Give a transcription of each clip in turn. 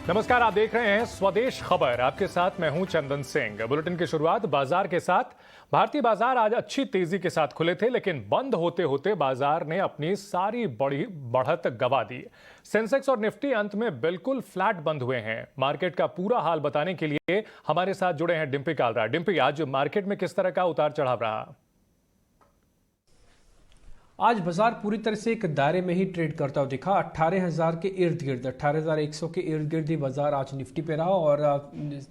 नमस्कार, आप देख रहे हैं स्वदेश खबर। आपके साथ मैं हूं चंदन सिंह। बुलेटिन की शुरुआत बाजार के साथ। भारतीय बाजार आज अच्छी तेजी के साथ खुले थे, लेकिन बंद होते होते बाजार ने अपनी सारी बड़ी बढ़त गंवा दी। सेंसेक्स और निफ्टी अंत में बिल्कुल फ्लैट बंद हुए हैं। मार्केट का पूरा हाल बताने के लिए हमारे साथ जुड़े हैं डिम्पी कालरा। डिम्पी, आज मार्केट में किस तरह का उतार चढ़ाव रहा? आज बाजार पूरी तरह से एक दायरे में ही ट्रेड करता हुआ दिखा। 18,000 के इर्द गिर्द, 18,100 के इर्द गिर्द ही बाजार आज निफ्टी पे रहा। और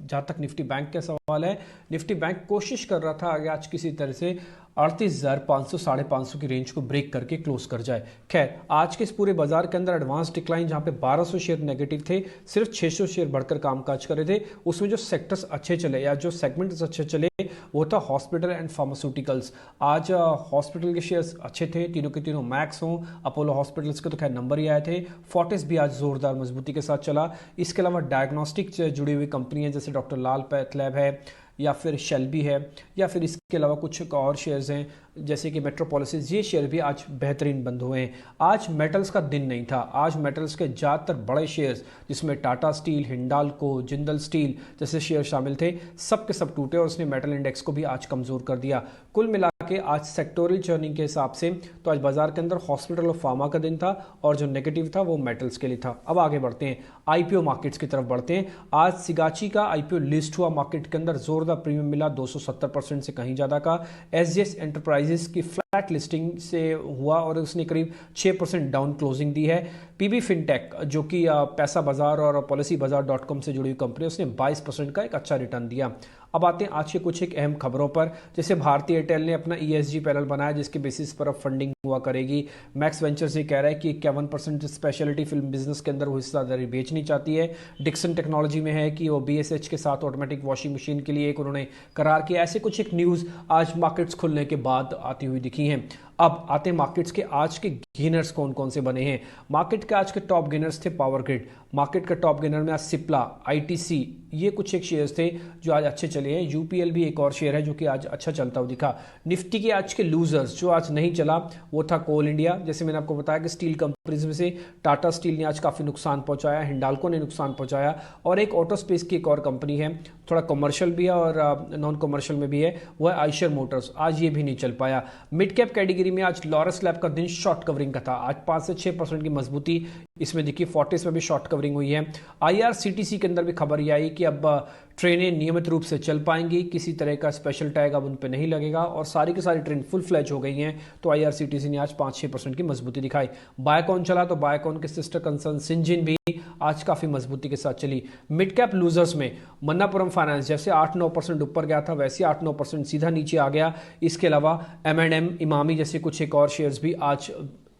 जहां तक निफ्टी बैंक का सवाल है, निफ्टी बैंक कोशिश कर रहा था आगे आज किसी तरह से 38,500 550 की रेंज को ब्रेक करके क्लोज कर जाए। खैर, आज के इस पूरे बाजार के अंदर एडवांस डिक्लाइन जहां पे 1200 शेयर नेगेटिव थे, सिर्फ 600 शेयर बढ़कर कामकाज कर रहे थे। उसमें जो सेक्टर्स अच्छे चले या जो सेगमेंट्स अच्छे चले वो था हॉस्पिटल एंड फार्मास्यूटिकल्स। आज हॉस्पिटल के शेयर्स अच्छे थे, तीनों के तीनों मैक्स हों। अपोलो हॉस्पिटल्स के तो खैर नंबर ही आए थे। फोर्टिस भी आज जोरदार मजबूती के साथ चला। इसके अलावा डायग्नोस्टिक से जुड़ी हुई कंपनियां जैसे डॉक्टर लाल पैथ लैब है या फिर शेल्बी है या फिर इसके अलावा कुछ और शेयर्स हैं जैसे कि मेट्रोपॉलिसिस, ये शेयर भी आज बेहतरीन बंद हुए हैं। आज मेटल्स का दिन नहीं था। आज मेटल्स के ज़्यादातर बड़े शेयर्स जिसमें टाटा स्टील, हिंडाल्को, जिंदल स्टील जैसे शेयर शामिल थे, सब के सब टूटे और उसने मेटल इंडेक्स को भी आज कमज़ोर कर दिया। कुल मिला के आज सेक्टोरल चर्निंग के हिसाब से तो आज बाजार के अंदर हॉस्पिटल और फार्मा का दिन था और जो नेगेटिव था वो मेटल्स के लिए था। अब आगे बढ़ते हैं, आईपीओ मार्केट्स की तरफ बढ़ते हैं। आज सिगाची का आईपीओ लिस्ट हुआ। मार्केट के अंदर जोरदार प्रीमियम मिला, 270% से कहीं ज़्यादा का। एसजीएस एंटरप्राइजेस की फ्लैट लिस्टिंग से हुआ और उसने करीब 6% डाउन क्लोजिंग दी है। पीबी फिनटेक जो कि पैसा बाजार और पॉलिसी बाजार.com से जुड़ी हुई कंपनी, उसने 22% का एक अच्छा रिटर्न दिया। अब आते हैं आज के कुछ एक अहम खबरों पर। जैसे भारतीय एयरटेल ने अपना ईएसजी पैनल बनाया जिसके बेसिस पर अब फंडिंग हुआ करेगी। मैक्स वेंचर्स ये कह रहा है कि 51% स्पेशलिटी फिल्म बिजनेस के अंदर वो हिस्सेदारी बेचनी चाहती है। डिक्सन टेक्नोलॉजी में है कि वो बीएसएच के साथ ऑटोमेटिक वॉशिंग मशीन के लिए एक उन्होंने करार किया। ऐसे कुछ एक न्यूज़ आज मार्केट्स खुलने के बाद आती हुई दिखी हैं। अब आते हैं मार्केट्स के आज के गेनर्स कौन कौन से बने हैं। मार्केट के आज के टॉप गेनर्स थे पावर ग्रिड। मार्केट का टॉप गेनर में आज सिप्ला, आईटीसी, ये कुछ एक शेयर्स थे जो आज अच्छे चले हैं। यूपीएल भी एक और शेयर है जो कि आज अच्छा चलता हुआ दिखा। निफ्टी के आज के लूजर्स जो आज नहीं चला वो था कोल इंडिया। जैसे मैंने आपको बताया कि स्टील कंपनीज में से टाटा स्टील ने आज काफ़ी नुकसान पहुंचाया, हिंडाल्को ने नुकसान पहुंचाया और एक ऑटो स्पेस की एक और कंपनी है, थोड़ा कमर्शियल भी है और नॉन कमर्शियल में भी है, वो है आइशर मोटर्स। आज ये भी नहीं चल पाया। मिड कैप कैटेगरी में आज लॉरस लैब का दिन शॉर्ट कवरिंग का था। आज 5 से 6% की मजबूती इसमें दिखी। फोर्टिस में भी शॉर्ट कवरिंग हुई है। आईआरसीटीसी के अंदर भी खबर ये आई कि अब ट्रेनें नियमित रूप से चल पाएंगी, किसी तरह का स्पेशल टैग अब उन पर नहीं लगेगा और सारी की सारी ट्रेन फुल फ्लैज हो गई हैं। तो आईआरसीटीसी ने आज 5-6% की मजबूती दिखाई। बायोकॉन चला तो बायोकॉन के सिस्टर कंसर्न सिंजिन भी आज काफ़ी मजबूती के साथ चली। मिड कैप लूजर्स में मन्नापुरम फाइनेंस जैसे 8-9% ऊपर गया था वैसे 8-9% सीधा नीचे आ गया। इसके अलावा M&M, इमामी जैसे कुछ एक और शेयर्स भी आज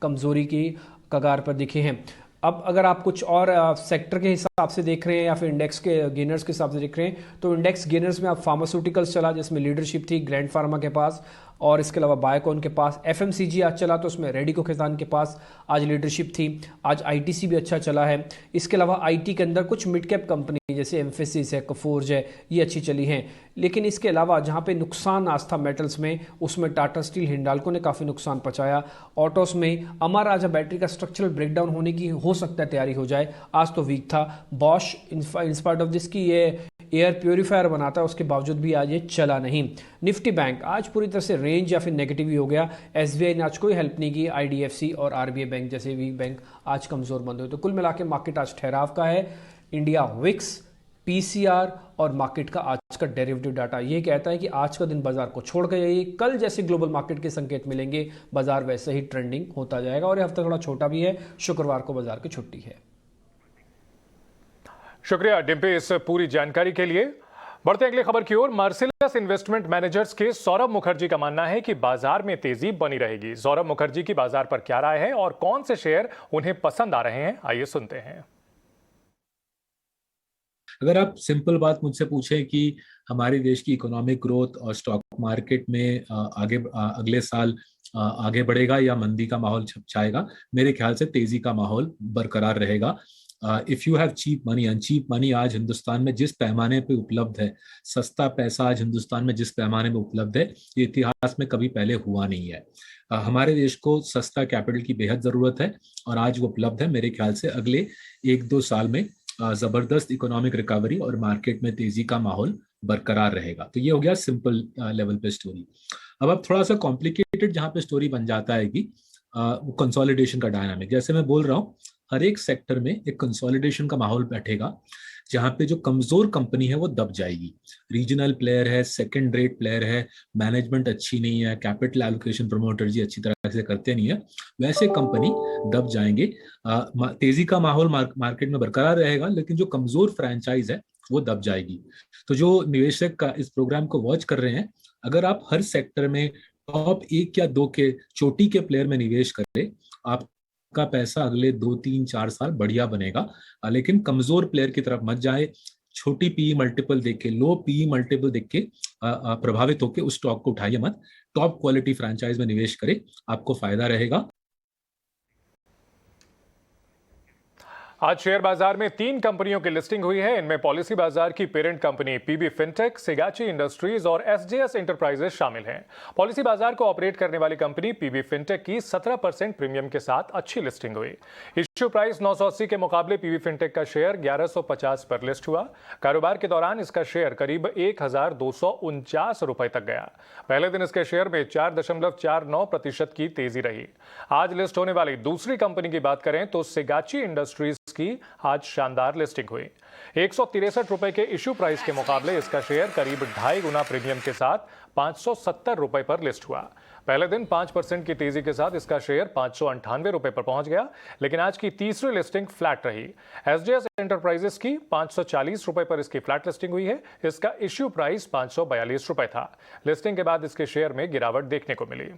कमजोरी की कगार पर दिखे हैं। अब अगर आप कुछ और सेक्टर के हिसाब से देख रहे हैं या फिर इंडेक्स के गेनर्स के हिसाब से देख रहे हैं तो इंडेक्स गेनर्स में आप फार्मास्यूटिकल्स चला जिसमें लीडरशिप थी ग्रैंड फार्मा के पास और इसके अलावा बायोकॉन के पास। एफएमसीजी आज चला तो उसमें रेडिको खैतान के पास आज लीडरशिप थी। आज आईटीसी भी अच्छा चला है। इसके अलावा आईटी के अंदर कुछ मिड कैप कंपनी जैसे एम्फेसिस है, कफोर्ज है, ये अच्छी चली हैं। लेकिन इसके अलावा जहाँ पे नुकसान आज था मेटल्स में, उसमें टाटा स्टील, हिंडाल्को ने काफ़ी नुकसान पहुँचाया। ऑटोस में अमर राजा बैटरी का स्ट्रक्चरल ब्रेकडाउन होने की हो सकता है तैयारी हो जाए, आज तो वीक था। बॉश इंस्पाइट ऑफ दिस की ये एयर प्योरीफायर बनाता है उसके बावजूद भी आज ये चला नहीं। निफ्टी बैंक आज पूरी तरह से रेंज या फिर नेगेटिव ही हो गया। एसबीआई ने आज कोई हेल्प नहीं की। आईडीएफसी और आरबीआई बैंक जैसे वीक बैंक आज कमजोर बंद हुए। तो कुल मिला के मार्केट आज ठहराव का है। इंडिया विक्स, पीसीआर और मार्केट का आज का डेरिवेटिव डाटा ये कहता है कि आज का दिन बाजार को छोड़ कर जाइए। कल जैसे ग्लोबल मार्केट के संकेत मिलेंगे बाजार वैसे ही ट्रेंडिंग होता जाएगा और ये हफ्ता थोड़ा छोटा भी है। शुक्रवार को बाजार की छुट्टी है। शुक्रिया डिम्पी इस पूरी जानकारी के लिए। बढ़ते अगली खबर की ओर। मार्सिलस इन्वेस्टमेंट मैनेजर्स के सौरभ मुखर्जी का मानना है कि बाजार में तेजी बनी रहेगी। सौरभ मुखर्जी की बाजार पर क्या राय है और कौन से शेयर उन्हें पसंद आ रहे हैं, आइए सुनते हैं। अगर आप सिंपल बात मुझसे पूछें कि हमारे देश की इकोनॉमिक ग्रोथ और स्टॉक मार्केट में अगले साल आगे बढ़ेगा या मंदी का माहौल छाएगा, मेरे ख्याल से तेजी का माहौल बरकरार रहेगा। If you have cheap money, and cheap money आज हिंदुस्तान में जिस पैमाने पे उपलब्ध है, सस्ता पैसा आज हिंदुस्तान में जिस पैमाने में उपलब्ध है, ये इतिहास में कभी पहले हुआ नहीं है। हमारे देश को सस्ता कैपिटल की बेहद जरूरत है और आज वो उपलब्ध है। मेरे ख्याल से अगले 1-2 साल में जबरदस्त इकोनॉमिक रिकवरी और मार्केट में तेजी का माहौल बरकरार रहेगा। तो ये हो गया सिंपल लेवल पे स्टोरी। अब थोड़ा सा कॉम्प्लिकेटेड जहां पे स्टोरी बन जाता है कि वो कंसोलिडेशन का डायनामिक, जैसे मैं बोल रहा हूँ हर एक सेक्टर में एक कंसोलिडेशन का माहौल बैठेगा, जहां पे जो कमजोर कंपनी है वो दब जाएगी। रीजनल प्लेयर है, सेकंड रेट प्लेयर है, मैनेजमेंट अच्छी नहीं है, कैपिटल एलोकेशन प्रमोटर जी अच्छी तरह से करते नहीं है, वैसे कंपनी दब जाएंगे। तेजी का माहौल मार्केट में बरकरार रहेगा, लेकिन जो कमजोर फ्रेंचाइज है वो दब जाएगी। तो जो निवेशक का इस प्रोग्राम को वॉच कर रहे हैं, अगर आप हर सेक्टर में टॉप 1 या 2 के चोटी के प्लेयर में निवेश करें, आपका पैसा अगले 2 3 4 साल बढ़िया बनेगा। लेकिन कमजोर प्लेयर की तरफ मत जाए, छोटी पीई मल्टीपल देख के, लो पीई मल्टीपल देख के प्रभावित होकर उस स्टॉक को उठाइए मत। टॉप क्वालिटी फ्रेंचाइज में निवेश करें, आपको फायदा रहेगा। आज शेयर बाजार में 3 कंपनियों की लिस्टिंग हुई है। इनमें पॉलिसी बाजार की पेरेंट कंपनी पीबी फिनटेक, सिगाची इंडस्ट्रीज और एसजेएस एंटरप्राइजेस शामिल हैं। पॉलिसी बाजार को ऑपरेट करने वाली कंपनी पीबी फिनटेक की 17% प्रीमियम के साथ अच्छी लिस्टिंग हुई। इश्यू प्राइस 980 के मुकाबले पीबी फिनटेक का शेयर 1150 पर लिस्ट हुआ। कारोबार के दौरान इसका शेयर करीब 1249 रुपए तक गया। पहले दिन इसके शेयर में 4.49% की तेजी रही। आज लिस्ट होने वाली दूसरी कंपनी की बात करें तो सिगाची इंडस्ट्रीज की आज शानदार लिस्टिंग हुई। 163 रुपए के इश्यू प्राइस के मुकाबले इसका शेयर करीब 2.5 गुना प्रीमियम के साथ 570 रुपए पर लिस्ट हुआ। पहले दिन 5% की तेजी के साथ इसका शेयर 598 रुपए पर पहुंच गया, लेकिन आज की तीसरी लिस्टिंग फ्लैट रही। एसजेएस एंटरप्राइजेस की 540 रुपए पर इसकी फ्लैट लिस्टिंग हुई है। इसका इश्यू प्राइस 542 रुपए था। लिस्टिंग के बाद इसके शेयर में गिरावट देखने को मिली।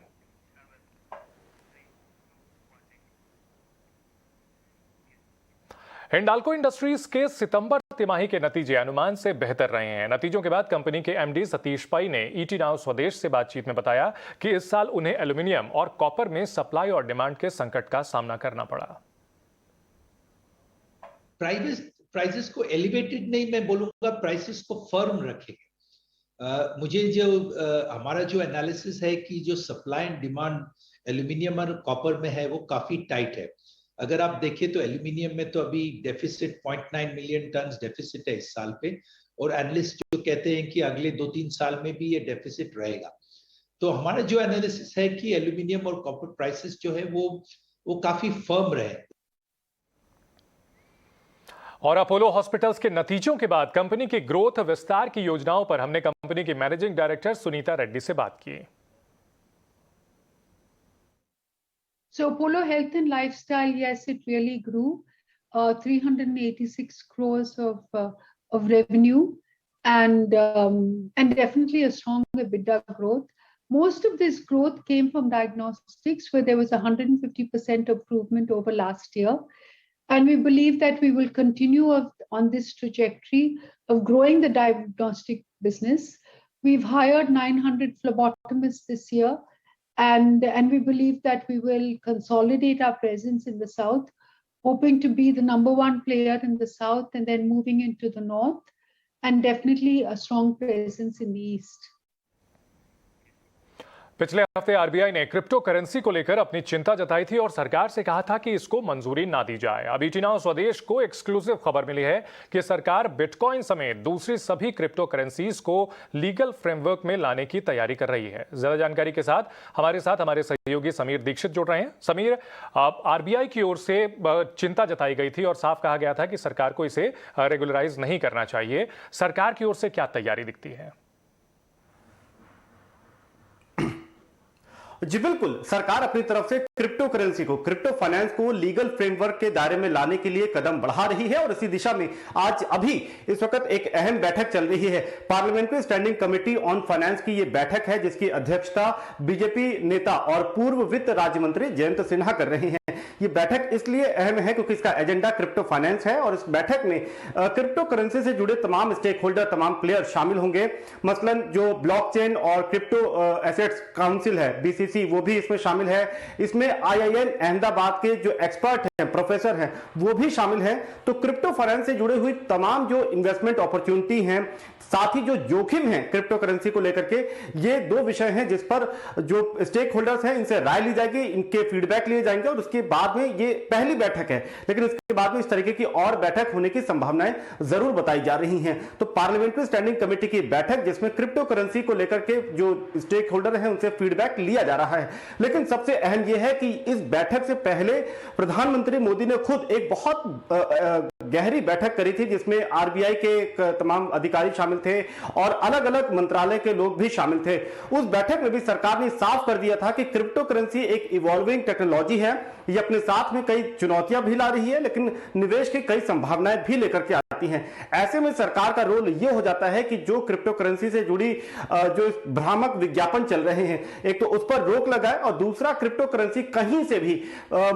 हिंडाल्को इंडस्ट्रीज के सितंबर तिमाही के नतीजे अनुमान से बेहतर रहे हैं। नतीजों के बाद कंपनी के एमडी सतीश पै ने ईटी नाउ स्वदेश से बातचीत में बताया कि इस साल उन्हें एल्यूमिनियम और कॉपर में सप्लाई और डिमांड के संकट का सामना करना पड़ा। प्राइसेस को एलिवेटेड नहीं, मैं बोलूंगा प्राइसेस को फर्म रखेंगे। मुझे जो हमारा जो एनालिसिस है कि जो सप्लाई एंड डिमांड एल्यूमिनियम और कॉपर में है वो काफी टाइट है। अगर आप देखें तो एल्यूमिनियम में तो अभी डेफिसिट 0.9 मिलियन टन डेफिसिट है इस साल पे, और एनालिस्ट जो कहते हैं कि अगले 2-3 साल में भी ये डेफिसिट रहेगा। तो हमारा जो एनालिसिस है कि एल्यूमिनियम और कॉपर प्राइसेस जो है वो काफी फर्म रहे। और अपोलो हॉस्पिटल्स के नतीजों के बाद कंपनी की ग्रोथ विस्तार की योजनाओं पर हमने कंपनी की मैनेजिंग डायरेक्टर सुनीता रेड्डी से बात की। So Apollo Health and Lifestyle, yes, it really grew 386 crores of revenue and definitely a strong EBITDA growth. Most of this growth came from diagnostics, where there was 150% improvement over last year. And we believe that we will continue on this trajectory of growing the diagnostic business. We've hired 900 phlebotomists this year. And we believe that we will consolidate our presence in the south, hoping to be the #1 player in the south and then moving into the north, and definitely a strong presence in the east. पिछले हफ्ते RBI ने crypto currency को लेकर अपनी चिंता जताई थी और सरकार से कहा था कि इसको मंजूरी ना दी जाए। अब ईटी नाउ स्वदेश को एक्सक्लूसिव खबर मिली है कि सरकार बिटकॉइन समेत दूसरी सभी क्रिप्टो करेंसीज को लीगल फ्रेमवर्क में लाने की तैयारी कर रही है। ज्यादा जानकारी के साथ हमारे सहयोगी समीर दीक्षित जुड़ रहे हैं। समीर, आरबीआई की ओर से चिंता जताई गई थी और साफ कहा गया था कि सरकार को इसे रेगुलराइज नहीं करना चाहिए। सरकार की ओर से क्या तैयारी दिखती है? जी बिल्कुल, सरकार अपनी तरफ से क्रिप्टो करेंसी को, क्रिप्टो फाइनेंस को लीगल फ्रेमवर्क के दायरे में लाने के लिए कदम बढ़ा रही है और इसी दिशा में आज अभी इस वक्त एक अहम बैठक चल रही है। Parliamentary standing committee on finance की यह बैठक है, जिसकी अध्यक्षता बीजेपी नेता और पूर्व वित्त राज्य मंत्री जयंत सिन्हा कर रहे हैं। ये बैठक इसलिए अहम है क्योंकि इसका एजेंडा क्रिप्टो फाइनेंस है और इस बैठक में क्रिप्टो करेंसी से जुड़े तमाम स्टेक होल्डर, तमाम प्लेयर शामिल होंगे। मसलन जो ब्लॉकचेन और क्रिप्टो एसेट्स काउंसिल है, BC यूजीसी वो भी इसमें शामिल है, इसमें आईआईएम अहमदाबाद के जो एक्सपर्ट हैं, प्रोफेसर हैं, वो भी शामिल हैं। तो क्रिप्टो फाइनेंस से जुड़े हुई तमाम जो इन्वेस्टमेंट अपॉर्चुनिटी हैं, साथ ही जो जोखिम है क्रिप्टो करेंसी को लेकर के, ये दो विषय हैं जिस पर जो स्टेक होल्डर्स हैं इनसे राय ली जाएगी, इनके फीडबैक लिए जाएंगे और उसके बाद में ये पहली बैठक है, लेकिन इसके बाद में इस तरीके की और बैठक होने की संभावनाएं जरूर बताई जा रही हैं। तो पार्लियामेंट्री स्टैंडिंग कमेटी की बैठक जिसमें क्रिप्टो करेंसी को लेकर के जो स्टेक होल्डर हैं उनसे फीडबैक लिया जा रहा है। लेकिन सबसे अहम यह है कि इस बैठक से पहले प्रधानमंत्री मोदी ने खुद एक बहुत गहरी बैठक करी थी जिसमें आरबीआई के तमाम अधिकारी शामिल थे और अलग अलग मंत्रालय के लोग भी शामिल थे। उस बैठक में भी सरकार ने साफ कर दिया था कि क्रिप्टो करेंसी एक इवॉल्विंग टेक्नोलॉजी है, ये अपने साथ में कई चुनौतियां भी ला रही है लेकिन निवेश की कई संभावनाएं भी लेकर के आती हैं। ऐसे में सरकार का रोल यह हो जाता है कि जो क्रिप्टो करेंसी से जुड़ी जो भ्रामक विज्ञापन चल रहे हैं, एक तो उस पर रोक लगाए और दूसरा क्रिप्टो करेंसी कहीं से भी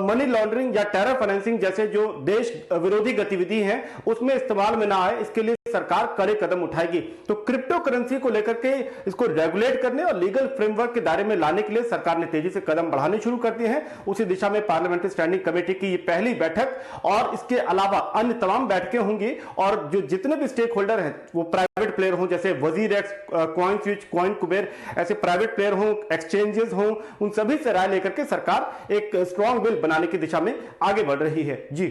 मनी लॉन्ड्रिंग या टेरर फाइनेंसिंग जैसे जो देश विरोधी गतिविधि है उसमें इस्तेमाल में ना आए, इसके लिए सरकार कड़े कदम उठाएगी। तो क्रिप्टो करेंसी को लेकर के इसको रेगुलेट करने और लीगल फ्रेमवर्क के दायरे में लाने के लिए सरकार ने तेजी से कदम बढ़ाने शुरू कर दिए हैं। उसी दिशा में पार्लियामेंट्री स्टैंडिंग कमेटी की ये पहली बैठक और इसके अलावा अन्य तमाम बैठकें होंगी और जो जितने भी स्टेक होल्डर हैं वो प्राइवेट प्लेयर हों, जैसे वजीर x, coin switch, coin Kuber, ऐसे प्राइवेट प्लेयर हों, एक्सचेंजेस हों, उन सभी से राय लेकर के सरकार एक स्ट्रॉन्ग बिल बनाने की दिशा में आगे बढ़ रही है। जी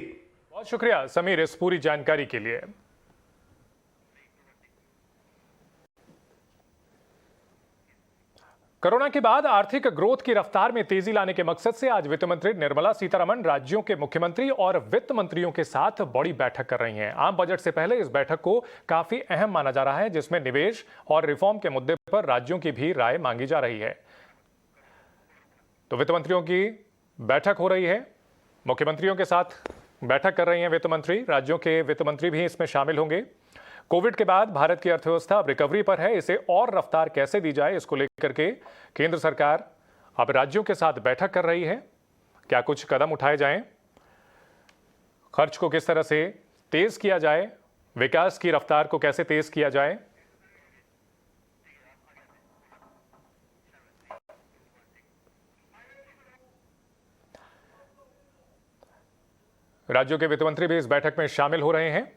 बहुत शुक्रिया समीर इस पूरी जानकारी के लिए। कोरोना के बाद आर्थिक ग्रोथ की रफ्तार में तेजी लाने के मकसद से आज वित्त मंत्री निर्मला सीतारमण राज्यों के मुख्यमंत्री और वित्त मंत्रियों के साथ बड़ी बैठक कर रही हैं। आम बजट से पहले इस बैठक को काफी अहम माना जा रहा है जिसमें निवेश और रिफॉर्म के मुद्दे पर राज्यों की भी राय मांगी जा रही है। तो वित्त मंत्रियों की बैठक हो रही है, मुख्यमंत्रियों के साथ बैठक कर रही हैं वित्त मंत्री, राज्यों के वित्त मंत्री भी इसमें शामिल होंगे। कोविड के बाद भारत की अर्थव्यवस्था अब रिकवरी पर है, इसे और रफ्तार कैसे दी जाए इसको लेकर के केंद्र सरकार अब राज्यों के साथ बैठक कर रही है। क्या कुछ कदम उठाए जाएं, खर्च को किस तरह से तेज किया जाए, विकास की रफ्तार को कैसे तेज किया जाए। राज्यों के वित्त मंत्री भी इस बैठक में शामिल हो रहे हैं।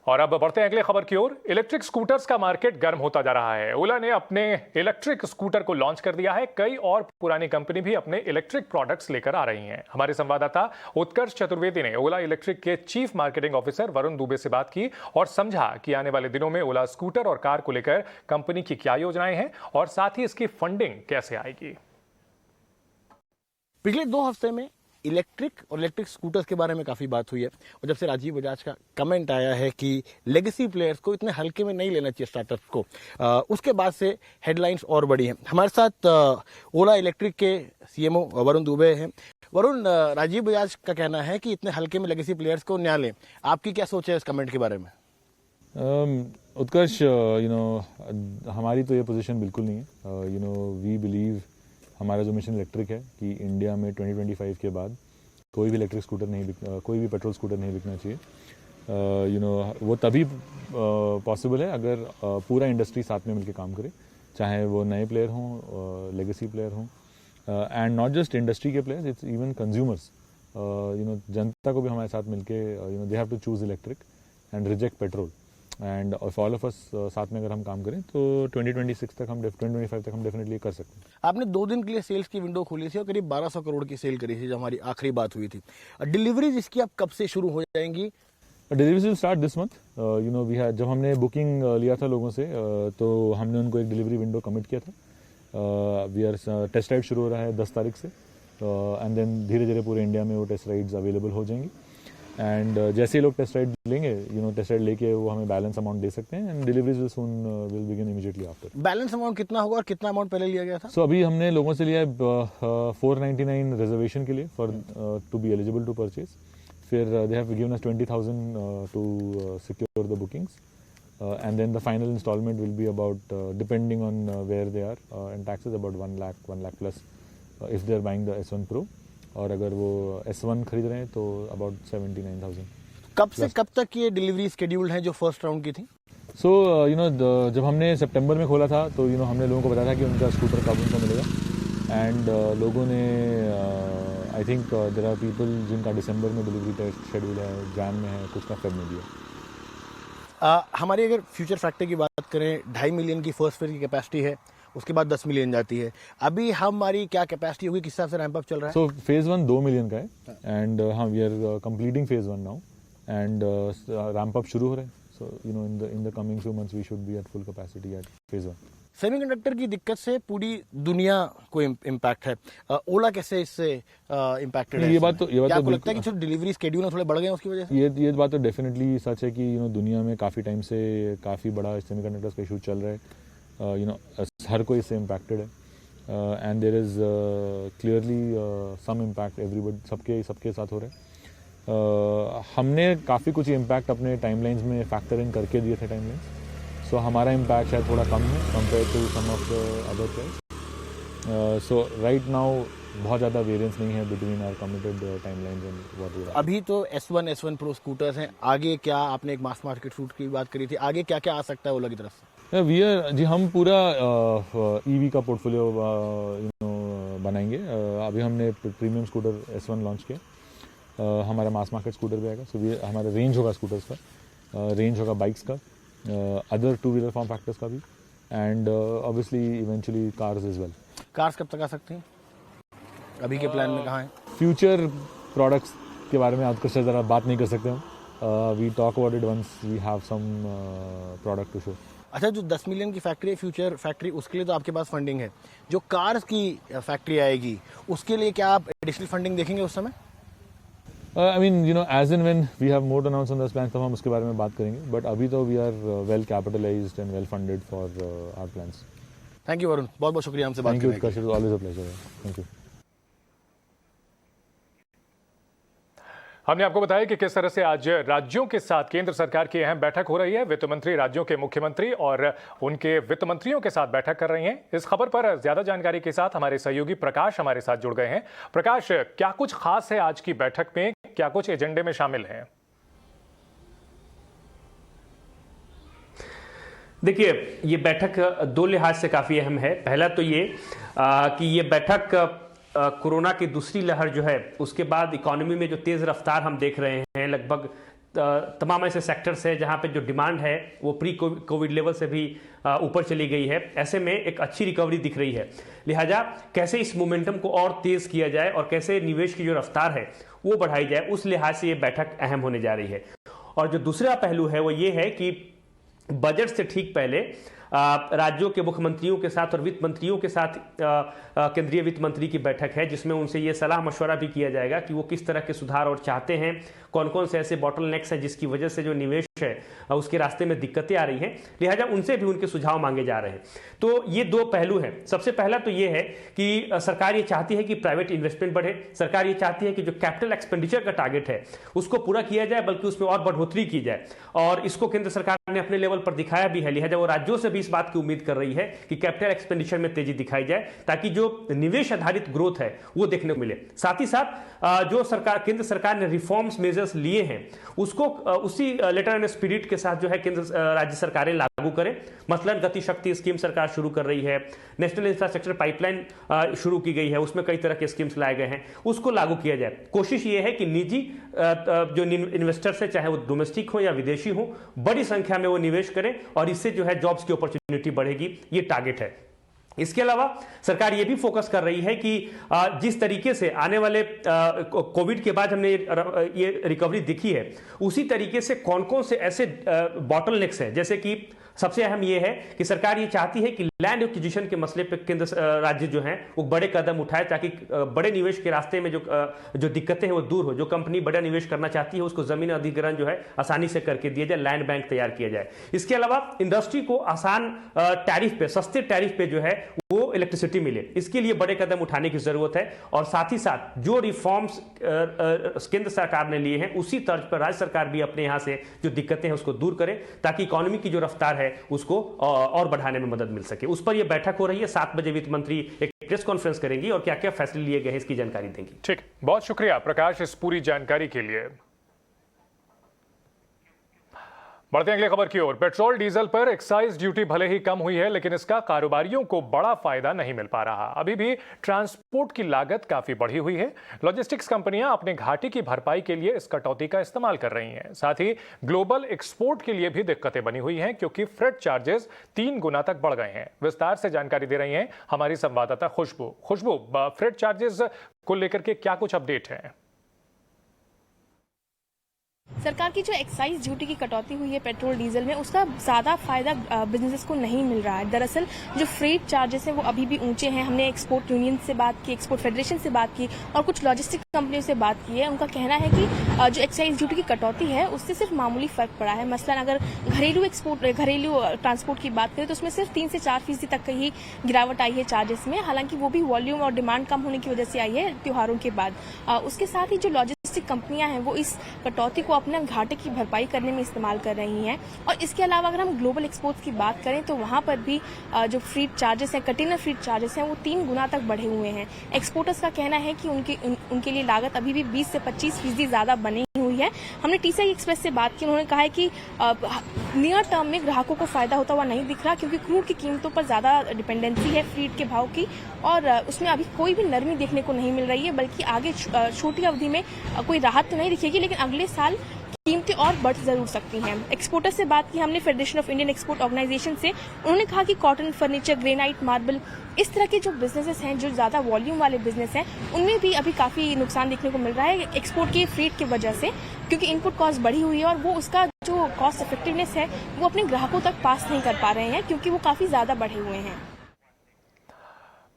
और अब बढ़ते हैं अगले खबर की ओर। इलेक्ट्रिक स्कूटर्स का मार्केट गर्म होता जा रहा है। ओला ने अपने इलेक्ट्रिक स्कूटर को लॉन्च कर दिया है। कई और पुरानी कंपनी भी अपने इलेक्ट्रिक प्रोडक्ट्स लेकर आ रही हैं। हमारे संवाददाता उत्कर्ष चतुर्वेदी ने ओला इलेक्ट्रिक के chief marketing officer Varun Dubey से बात की और समझा कि आने वाले दिनों में ओला स्कूटर और कार को लेकर कंपनी की क्या योजनाएं हैं और साथ ही इसकी फंडिंग कैसे आएगी। पिछले 2 हफ्ते में इलेक्ट्रिक और इलेक्ट्रिक स्कूटर्स के बारे में काफ़ी बात हुई है और जब से राजीव बजाज का कमेंट आया है कि लेगेसी प्लेयर्स को इतने हल्के में नहीं लेना चाहिए स्टार्टअप्स को, उसके बाद से हेडलाइंस और बढ़ी हैं। हमारे साथ ओला इलेक्ट्रिक के सीएमओ वरुण दुबे हैं। वरुण, राजीव बजाज का कहना है कि इतने हल्के में लेगेसी प्लेयर्स को न्याय लें, आपकी क्या सोच है इस कमेंट के बारे में? उत्कर्ष, हमारी तो ये पोजीशन बिल्कुल नहीं है। वी बिलीव, हमारा जो मिशन इलेक्ट्रिक है कि इंडिया में 2025 के बाद कोई भी इलेक्ट्रिक स्कूटर कोई भी पेट्रोल स्कूटर नहीं बिकना चाहिए। वो तभी पॉसिबल है अगर पूरा इंडस्ट्री साथ में मिलकर काम करे, चाहे वो नए प्लेयर हों, लेगेसी प्लेयर हों, एंड नॉट जस्ट इंडस्ट्री के प्लेयर्स, इट्स इवन कंज्यूमर्स। जनता को भी हमारे साथ मिलके they have to choose electric and reject petrol, and all of us साथ में अगर हम काम करें तो 2025 तक हम डेफिनेटली कर सकते हैं। आपने 2 दिन के लिए सेल्स की विंडो खोली थी और करीब 1200 करोड़ की सेल करी थी जब हमारी आखिरी बात हुई थी। डिलीवरीज इसकी अब कब से शुरू हो जाएंगी? Deliveries will start this month. जब हमने बुकिंग लिया था लोगों से तो हमने उनको एक डिलीवरी विंडो कमिट किया था। टेस्ट राइड शुरू हो रहा है 10 तारीख से एंड देन धीरे धीरे पूरे इंडिया में वो टेस्ट राइड्स अवेलेबल हो जाएंगी। एंड जैसे ही लोग टेस्ट राइड लेंगे, टेस्ट राइड लेके वो हमें बैलेंस अमाउंट दे सकते हैं and deliveries will begin immediately after. Balance amount कितना होगा और कितना अमाउंट पहले लिया गया था? सो अभी हमने लोगों से लिया है 499 रिजर्वेशन के लिए for to be eligible to purchase. फिर they have given us 20,000 to secure the bookings and then the final instalment will be about depending on where they are and taxes about 1 lakh plus if they are buying the S1 Pro, और अगर वो S1 खरीद रहे हैं तो about 79,000। कब से कब तक ये डिलीवरी स्केड्यूल्ड है जो फर्स्ट राउंड की थी? सो जब हमने सितंबर में खोला था तो हमने लोगों को बताया था कि उनका स्कूटर कब उनको मिलेगा। एंड लोगों ने I think there are people जिनका दिसंबर में डिलीवरी टेस्ट शेड्यूल है, जैन में है, कुछ का फेब में दिया। हमारी अगर फ्यूचर फैक्ट्री की बात करें, 2.5 मिलियन की फर्स्ट फेज की कैपेसिटी है, उसके बाद 10 मिलियन जाती है। अभी हमारी क्या कैपेसिटी होगी, किस हिसाब से रैंप अप चल रहा है? सो फेज 1 2 मिलियन का है एंड हाँ we are completing phase 1 now and ramp up शुरू हो रहे हैं। So you know in the coming few months we should be at full capacity at phase 1। Semiconductor की दिक्कत से पूरी दुनिया को इम्पैक्ट है, ओला कैसे इससे इम्पैक्टेड है? ये बात तो आपको लगता है कि जो डिलीवरी शेड्यूल थोड़े बढ़ गए हैं उसकी वजह से? ये बात तो डेफिनेटली सच है कि यू नो दुनिया में काफ़ी टाइम से काफ़ी बड़ा सेमीकंडक्टर्स का इशू चल रहा है। यू नो हर कोई इससे इम्पैक्टेड है and there is clearly some impact everybody सबके साथ हो रहा है। हमने काफ़ी कुछ इम्पैक्ट अपने टाइमलाइंस में फैक्टर इन करके दिए थे टाइमलाइंस, सो हमारा इम्पैक्ट शायद थोड़ा कम है compare to some of the other players. So right now बहुत ज़्यादा वेरिएंस नहीं है between our committed timelines and what we are. अभी तो S1 Pro स्कूटर्स हैं, आगे क्या, आपने एक मास मार्केट सूट की बात करी थी, आगे क्या क्या आ सकता है ओला की तरफ से? वी आर जी हम पूरा ईवी का पोर्टफोलियो यू नो बनाएंगे। अभी हमने प्रीमियम स्कूटर S1 लॉन्च किया, हमारा मास मार्केट स्कूटर भी आएगा। सो हमारा रेंज होगा स्कूटर्स का, रेंज होगा बाइक्स का, other two wheeler form factors का भी and obviously eventually cars is well. Cars कब तक आ सकती हैं? अभी के प्लान में कहाँ है? फ्यूचर प्रोडक्ट्स के बारे में आज कुछ ज़रा बात नहीं कर सकते हम। We talk about it once we have some product to show. अच्छा, जो 10 मिलियन की फैक्ट्री है, फ्यूचर फैक्ट्री, उसके लिए तो आपके पास फंडिंग है। जो कार्स की फैक्ट्री आएगी उसके लिए क्या आप एडिशनल फंडिंग देखेंगे उस समय? I mean you know as and when we have more announce on this plan तब हम उसके बारे में बात करेंगे, बट अभी तो we are well capitalised and well funded for our plans. Thank you Varun, बहुत बहुत शुक्रिया हमसे बात करने के लिए। Thank you, always a pleasure. Thank you. हमने आपको बताया कि किस तरह से आज राज्यों के साथ केंद्र सरकार की अहम बैठक हो रही है। वित्त मंत्री राज्यों के मुख्यमंत्री और उनके वित्त मंत्रियों के साथ बैठक कर रही हैं। इस खबर पर ज्यादा जानकारी के साथ हमारे सहयोगी प्रकाश हमारे साथ जुड़ गए हैं। प्रकाश, क्या कुछ खास है आज की बैठक में, क्या कुछ एजेंडे में शामिल है? देखिए, ये बैठक दो लिहाज से काफी अहम है। पहला तो ये कि ये बैठक कोरोना की दूसरी लहर जो है उसके बाद इकोनॉमी में जो तेज रफ्तार हम देख रहे हैं, लगभग तमाम ऐसे सेक्टर्स हैं जहां पे जो डिमांड है वो प्री कोविड लेवल से भी ऊपर चली गई है। ऐसे में एक अच्छी रिकवरी दिख रही है। लिहाजा कैसे इस मोमेंटम को और तेज किया जाए और कैसे निवेश की जो रफ्तार है वो बढ़ाई जाए, उस लिहाज से ये बैठक अहम होने जा रही है। और जो दूसरा पहलू है वो ये है कि बजट से ठीक पहले राज्यों के मुख्यमंत्रियों के साथ और वित्त मंत्रियों के साथ केंद्रीय वित्त मंत्री की बैठक है, जिसमें उनसे ये सलाह मशवरा भी किया जाएगा कि वो किस तरह के सुधार और चाहते हैं, कौन कौन से ऐसे बॉटलनेक्स हैं जिसकी वजह से जो निवेश है उसके रास्ते में दिक्कतें आ रही हैं। लिहाजा उनसे भी उनके सुझाव मांगे जा रहे हैं। तो ये दो पहलू हैं। सबसे पहला तो ये है कि सरकार ये चाहती है कि प्राइवेट इन्वेस्टमेंट बढ़े। सरकार ये चाहती है कि जो कैपिटल एक्सपेंडिचर का टारगेट है उसको पूरा किया जाए, बल्कि उसमें और बढ़ोतरी की जाए, और इसको केंद्र सरकार ने अपने लेवल पर दिखाया भी है। लिहाजा वो राज्यों से भी इस बात की उम्मीद कर रही है कि कैपिटल एक्सपेंडिचर में तेजी दिखाई जाए, ताकि जो निवेश आधारित ग्रोथ है वो देखने को मिले। साथ ही साथ जो केंद्र सरकार ने रिफॉर्म्स मेजर्स लिए हैं उसको उसी लेटर एंड स्पिरिट के साथ जो है केंद्र राज्य सरकारें लागू करें। मसलन गति शक्ति स्कीम सरकार शुरू कर रही है, नेशनल इंफ्रास्ट्रक्चर पाइपलाइन शुरू की गई है, उसमें कई तरह के स्कीम्स लाए गए हैं, उसको लागू किया जाए। कोशिश ये है कि निजी जो इन्वेस्टर्स है, चाहे वो डोमेस्टिक हो या विदेशी हो, बड़ी संख्या में वो निवेश करें और इससे जो है जॉब्स की अपॉर्चुनिटी बढ़ेगी। ये टारगेट है। इसके अलावा सरकार ये भी फोकस कर रही है कि जिस तरीके से आने वाले कोविड के बाद हमने ये रिकवरी दिखी है, उसी तरीके से कौन कौन से ऐसे बॉटलनेक्स हैं, जैसे कि सबसे अहम यह है कि सरकार ये चाहती है कि लैंड एक्विजिशन के मसले पर केंद्र राज्य जो हैं वो बड़े कदम उठाए, ताकि बड़े निवेश के रास्ते में जो दिक्कतें हैं वो दूर हो। जो कंपनी बड़ा निवेश करना चाहती है उसको जमीन अधिग्रहण जो है आसानी से करके दिया जाए, लैंड बैंक तैयार किया जाए। इसके अलावा इंडस्ट्री को आसान टैरिफ पे, सस्ते टैरिफ पे जो है वो इलेक्ट्रिसिटी मिले, इसके लिए बड़े कदम उठाने की जरूरत है। और साथ ही साथ जो रिफॉर्म्स केंद्र सरकार ने लिए हैं उसी तर्ज पर राज्य सरकार भी अपने यहां से जो दिक्कतें हैं उसको दूर करे, ताकि इकोनॉमी की जो रफ्तार है उसको और बढ़ाने में मदद मिल सके। उस पर यह बैठक हो रही है। 7 बजे वित्त मंत्री एक प्रेस कॉन्फ्रेंस करेंगी और क्या क्या फैसले लिए गए हैं इसकी जानकारी देंगी। ठीक, बहुत शुक्रिया प्रकाश इस पूरी जानकारी के लिए। बढ़ते हैं अगली खबर की ओर। पेट्रोल डीजल पर एक्साइज ड्यूटी भले ही कम हुई है, लेकिन इसका कारोबारियों को बड़ा फायदा नहीं मिल पा रहा। अभी भी ट्रांसपोर्ट की लागत काफी बढ़ी हुई है। लॉजिस्टिक्स कंपनियां अपने घाटे की भरपाई के लिए इस कटौती का इस्तेमाल कर रही हैं। साथ ही ग्लोबल एक्सपोर्ट के लिए भी दिक्कतें बनी हुई हैं, क्योंकि फ्रेट चार्जेस 3 गुना तक बढ़ गए हैं। विस्तार से जानकारी दे रही हैं हमारी संवाददाता खुशबू। फ्रेट चार्जेस को लेकर के क्या कुछ अपडेट है? सरकार की जो एक्साइज ड्यूटी की कटौती हुई है पेट्रोल डीजल में, उसका ज्यादा फायदा बिजनेसेस को नहीं मिल रहा है। दरअसल जो फ्रेट चार्जेस हैं वो अभी भी ऊंचे हैं। हमने एक्सपोर्ट यूनियन से बात की, एक्सपोर्ट फेडरेशन से बात की और कुछ लॉजिस्टिक कंपनियों से बात की है। उनका कहना है कि जो एक्साइज ड्यूटी की कटौती है उससे सिर्फ मामूली फर्क पड़ा है। मसलन अगर घरेलू ट्रांसपोर्ट की बात करें तो उसमें सिर्फ 3 से 4% तक की ही गिरावट आई है चार्जेस में। हालांकि वो भी वॉल्यूम और डिमांड कम होने की वजह से आई है त्योहारों के बाद। उसके साथ ही जो लॉजिस्टिक कंपनियां हैं वो इस कटौती को अपने घाटे की भरपाई करने में इस्तेमाल कर रही हैं। और इसके अलावा अगर हम ग्लोबल एक्सपोर्ट्स की बात करें तो वहां पर भी जो फ्रीट चार्जेस हैं, कंटेनर फ्रीट चार्जेस हैं, वो 3 गुना तक बढ़े हुए हैं। एक्सपोर्टर्स का कहना है कि उनके लिए लागत अभी भी 20 से 25% ज्यादा बनी हुई है। हमने टीसीआई एक्सप्रेस से बात की, उन्होंने कहा है कि नियर टर्म में ग्राहकों को फायदा होता हुआ नहीं दिख रहा, क्योंकि क्रूड की कीमतों पर ज्यादा डिपेंडेंसी है फ्रीट के भाव की, और उसमें अभी कोई भी नरमी देखने को नहीं मिल रही है। बल्कि आगे छोटी अवधि में कोई राहत तो नहीं दिखेगी, लेकिन अगले साल कीमतें और बढ़ जरूर सकती हैं। एक्सपोर्टर से बात की हमने Federation of Indian Export Organisation से। उन्होंने कहा कि कॉटन, फर्नीचर, ग्रेनाइट, मार्बल, इस तरह के जो बिजनेसेस हैं, जो ज्यादा वॉल्यूम वाले बिजनेस हैं, उनमें भी अभी काफी नुकसान देखने को मिल रहा है एक्सपोर्ट के फ्रीट की वजह से, क्योंकि इनपुट कॉस्ट बढ़ी हुई है और वो उसका जो कॉस्ट इफेक्टिवनेस है वो अपने ग्राहकों तक पास नहीं कर पा रहे हैं, क्योंकि वो काफी ज्यादा बढ़े हुए हैं।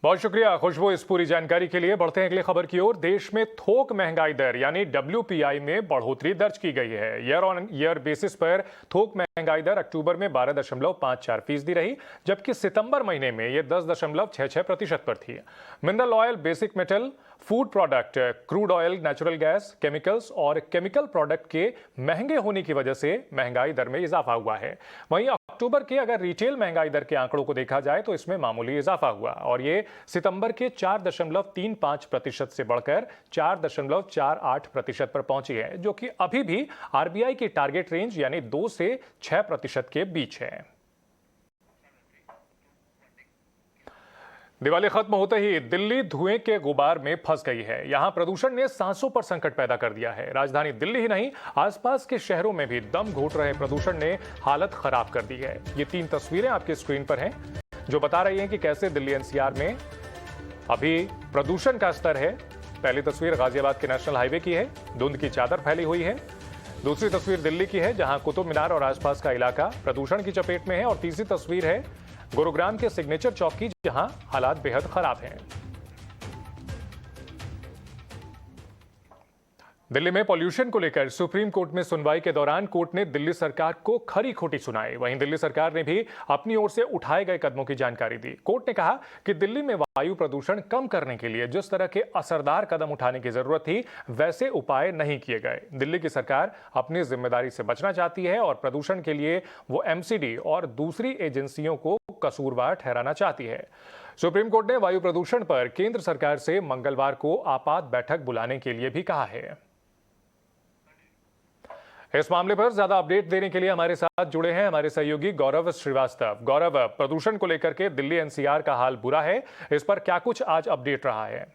बहुत शुक्रिया खुशबू इस पूरी जानकारी के लिए। बढ़ते हैं अगली खबर की ओर। देश में थोक महंगाई दर यानी WPI में बढ़ोतरी दर्ज की गई है। ईयर ऑन ईयर बेसिस पर थोक महंगाई दर अक्टूबर में 12.54% रही, जबकि सितंबर महीने में यह 10.66% पर थी। Mineral oil, basic metal, food product, crude oil, natural gas, chemicals और केमिकल प्रोडक्ट के महंगे होने की वजह से महंगाई दर में इजाफा हुआ है। वहीं अक्टूबर के अगर रिटेल महंगाई दर के आंकड़ों को देखा जाए तो इसमें मामूली इजाफा हुआ और ये सितंबर के 4.35% से बढ़कर 4.48% पर पहुंची है, जो कि अभी भी RBI की टारगेट रेंज यानी 2 से 6% के बीच है। दिवाली खत्म होते ही दिल्ली धुएं के गुबार में फंस गई है। यहां प्रदूषण ने सांसों पर संकट पैदा कर दिया है। राजधानी दिल्ली ही नहीं, आसपास के शहरों में भी दम घोट रहे प्रदूषण ने हालत खराब कर दी है। ये 3 तस्वीरें आपकी स्क्रीन पर हैं, जो बता रही हैं कि कैसे दिल्ली NCR में अभी प्रदूषण का स्तर है। पहली तस्वीर गाजियाबाद के नेशनल हाईवे की है, धुंध की चादर फैली हुई है। दूसरी तस्वीर दिल्ली की है, जहां कुतुब मीनार और आसपास का इलाका प्रदूषण की चपेट में है। और तीसरी तस्वीर है गुरुग्राम के सिग्नेचर चौक की, जहां हालात बेहद खराब हैं। दिल्ली में पॉल्यूशन को लेकर सुप्रीम कोर्ट में सुनवाई के दौरान कोर्ट ने दिल्ली सरकार को खरी खोटी सुनाई। वहीं दिल्ली सरकार ने भी अपनी ओर से उठाए गए कदमों की जानकारी दी। कोर्ट ने कहा कि दिल्ली में वायु प्रदूषण कम करने के लिए जिस तरह के असरदार कदम उठाने की जरूरत थी, वैसे उपाय नहीं किए गए। दिल्ली की सरकार अपनी जिम्मेदारी से बचना चाहती है और प्रदूषण के लिए वो MCD और दूसरी एजेंसियों को कसूरवार ठहराना चाहती है। सुप्रीम कोर्ट ने वायु प्रदूषण पर केंद्र सरकार से मंगलवार को आपात बैठक बुलाने के लिए भी कहा है। इस मामले पर ज्यादा अपडेट देने के लिए हमारे साथ जुड़े हैं हमारे सहयोगी गौरव श्रीवास्तव। गौरव, प्रदूषण को लेकर के दिल्ली NCR का हाल बुरा है, इस पर क्या कुछ आज अपडेट रहा है?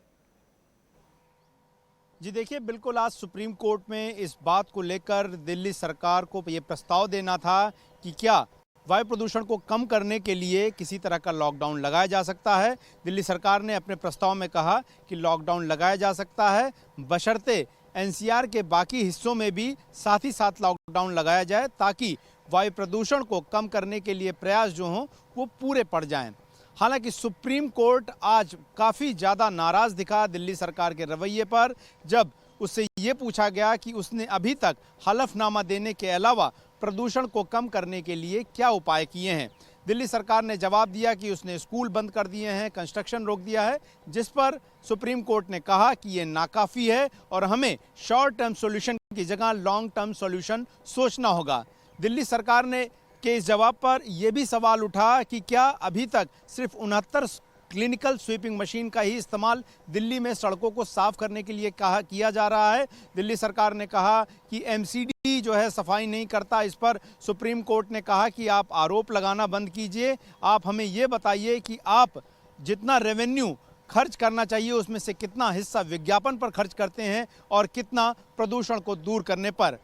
जी देखिए, बिल्कुल आज सुप्रीम कोर्ट में इस बात को लेकर दिल्ली सरकार को ये प्रस्ताव देना था कि क्या वायु प्रदूषण को कम करने के लिए किसी तरह का लॉकडाउन लगाया जा सकता है। दिल्ली सरकार ने अपने प्रस्ताव में कहा कि लॉकडाउन लगाया जा सकता है, बशर्ते NCR के बाकी हिस्सों में भी साथ ही साथ लॉकडाउन लगाया जाए, ताकि वायु प्रदूषण को कम करने के लिए प्रयास जो हों वो पूरे पड़ जाएं। हालांकि सुप्रीम कोर्ट आज काफ़ी ज़्यादा नाराज़ दिखा दिल्ली सरकार के रवैये पर, जब उससे ये पूछा गया कि उसने अभी तक हलफनामा देने के अलावा प्रदूषण को कम करने के लिए क्या उपाय किए हैं। दिल्ली सरकार ने जवाब दिया कि उसने स्कूल बंद कर दिए हैं, कंस्ट्रक्शन रोक दिया है, जिस पर सुप्रीम कोर्ट ने कहा कि ये नाकाफ़ी है और हमें शॉर्ट टर्म सॉल्यूशन की जगह लॉन्ग टर्म सॉल्यूशन सोचना होगा। दिल्ली सरकार ने के इस जवाब पर यह भी सवाल उठा कि क्या अभी तक सिर्फ 69 क्लिनिकल स्वीपिंग मशीन का ही इस्तेमाल दिल्ली में सड़कों को साफ करने के लिए किया जा रहा है। दिल्ली सरकार ने कहा कि MCD भी जो है सफाई नहीं करता। इस पर सुप्रीम कोर्ट ने कहा कि आप आरोप लगाना बंद कीजिए, आप हमें ये बताइए कि आप जितना रेवेन्यू खर्च करना चाहिए उसमें से कितना हिस्सा विज्ञापन पर खर्च करते हैं और कितना प्रदूषण को दूर करने पर।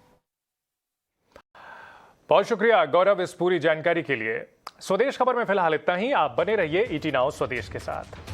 बहुत शुक्रिया गौरव इस पूरी जानकारी के लिए। स्वदेश खबर में फिलहाल इतना ही। आप बने रहिए ईटी नाउ स्वदेश के साथ।